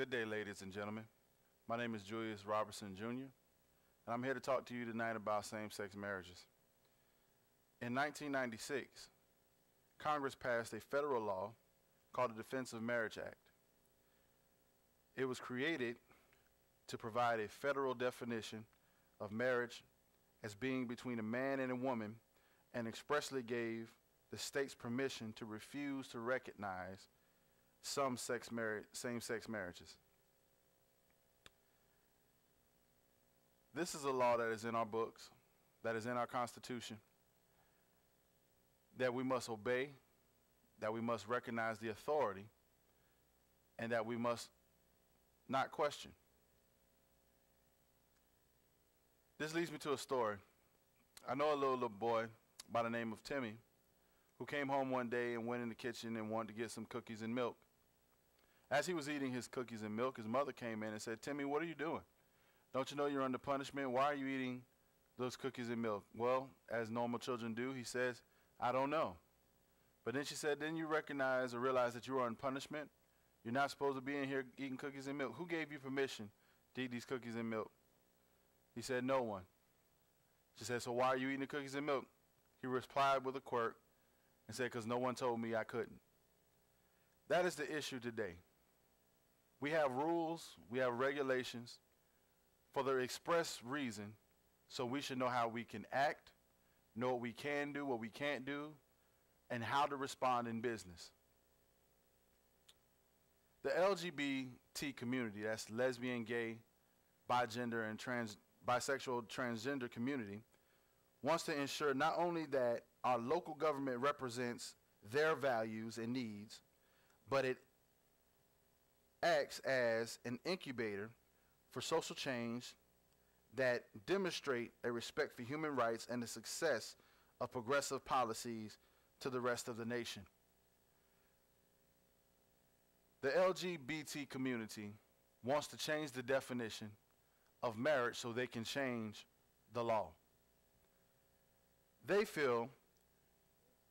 Good day, ladies and gentlemen. My name is Julius Robertson, Jr., and I'm here to talk to you tonight about same-sex marriages. In 1996, Congress passed a federal law called the Defense of Marriage Act. It was created to provide a federal definition of marriage as being between a man and a woman, and expressly gave the states permission to refuse to recognize some same-sex marriages. This is a law that is in our books, that is in our Constitution, that we must obey, that we must recognize the authority, and that we must not question. This leads me to a story. I know a little boy by the name of Timmy who came home one day and went in the kitchen and wanted to get some cookies and milk. As he was eating his cookies and milk, his mother came in and said, "Timmy, what are you doing? Don't you know you're under punishment? Why are you eating those cookies and milk?" Well, as normal children do, he says, "I don't know." But then she said, "Didn't you recognize or realize that you are on punishment? You're not supposed to be in here eating cookies and milk. Who gave you permission to eat these cookies and milk?" He said, "No one." She said, "So why are you eating the cookies and milk?" He replied with a quirk and said, "Because no one told me I couldn't." That is the issue today. We have rules, we have regulations for the express reason, so we should know how we can act, know what we can do, what we can't do, and how to respond in business. The LGBT community, that's lesbian, gay, bigender, and bisexual, transgender community, wants to ensure not only that our local government represents their values and needs, but it acts as an incubator for social change that demonstrate a respect for human rights and the success of progressive policies to the rest of the nation. The LGBT community wants to change the definition of marriage so they can change the law. They feel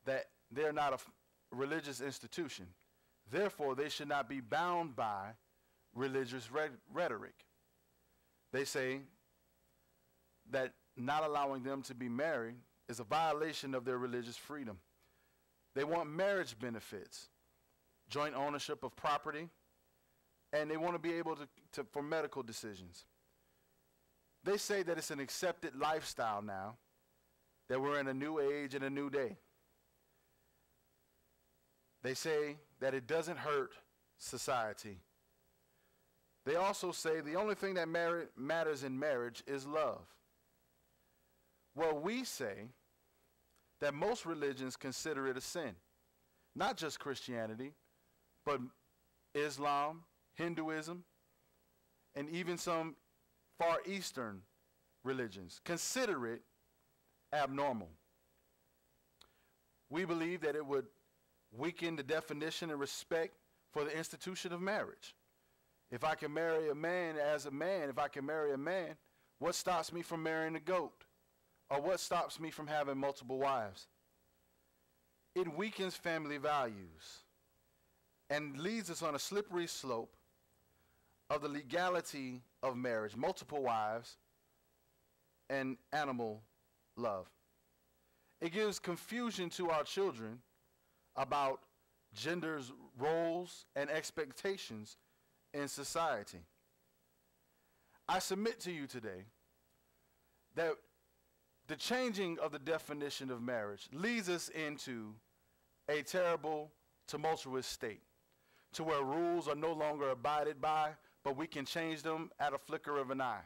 that they're not a religious institution. Therefore, they should not be bound by religious rhetoric. They say that not allowing them to be married is a violation of their religious freedom. They want marriage benefits, joint ownership of property, and they want to be able to for medical decisions. They say that it's an accepted lifestyle now, that we're in a new age and a new day. They say that it doesn't hurt society. They also say the only thing that matters in marriage is love. Well, we say that most religions consider it a sin. Not just Christianity, but Islam, Hinduism, and even some Far Eastern religions consider it abnormal. We believe that it would weaken the definition and respect for the institution of marriage. If I can marry a man as a man, if I can marry a man, what stops me from marrying a goat? Or what stops me from having multiple wives? It weakens family values and leads us on a slippery slope of the legality of marriage, multiple wives, and animal love. It gives confusion to our children about gender's roles and expectations in society. I submit to you today that the changing of the definition of marriage leads us into a terrible, tumultuous state to where rules are no longer abided by, but we can change them at a flicker of an eye,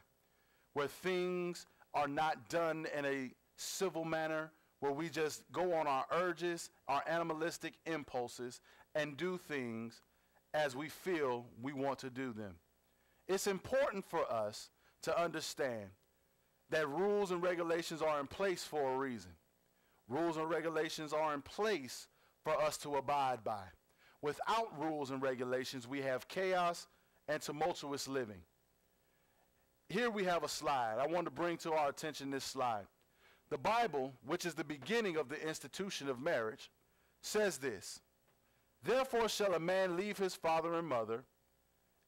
where things are not done in a civil manner, where we just go on our urges, our animalistic impulses, and do things as we feel we want to do them. It's important for us to understand that rules and regulations are in place for a reason. Rules and regulations are in place for us to abide by. Without rules and regulations, we have chaos and tumultuous living. Here we have a slide. I want to bring to our attention this slide. The Bible, which is the beginning of the institution of marriage, says this: "Therefore shall a man leave his father and mother,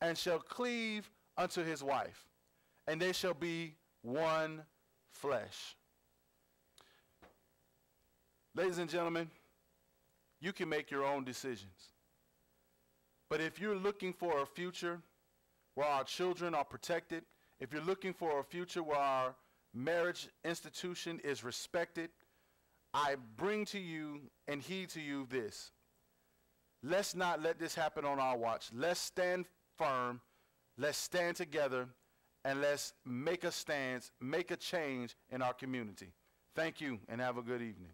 and shall cleave unto his wife, and they shall be one flesh. Ladies and gentlemen, you can make your own decisions. But if you're looking for a future where our children are protected, if you're looking for a future where our marriage institution is respected, I bring to you and heed to you this. Let's not let this happen on our watch. Let's stand firm. Let's stand together, and let's make a stance, make a change in our community. Thank you, and have a good evening.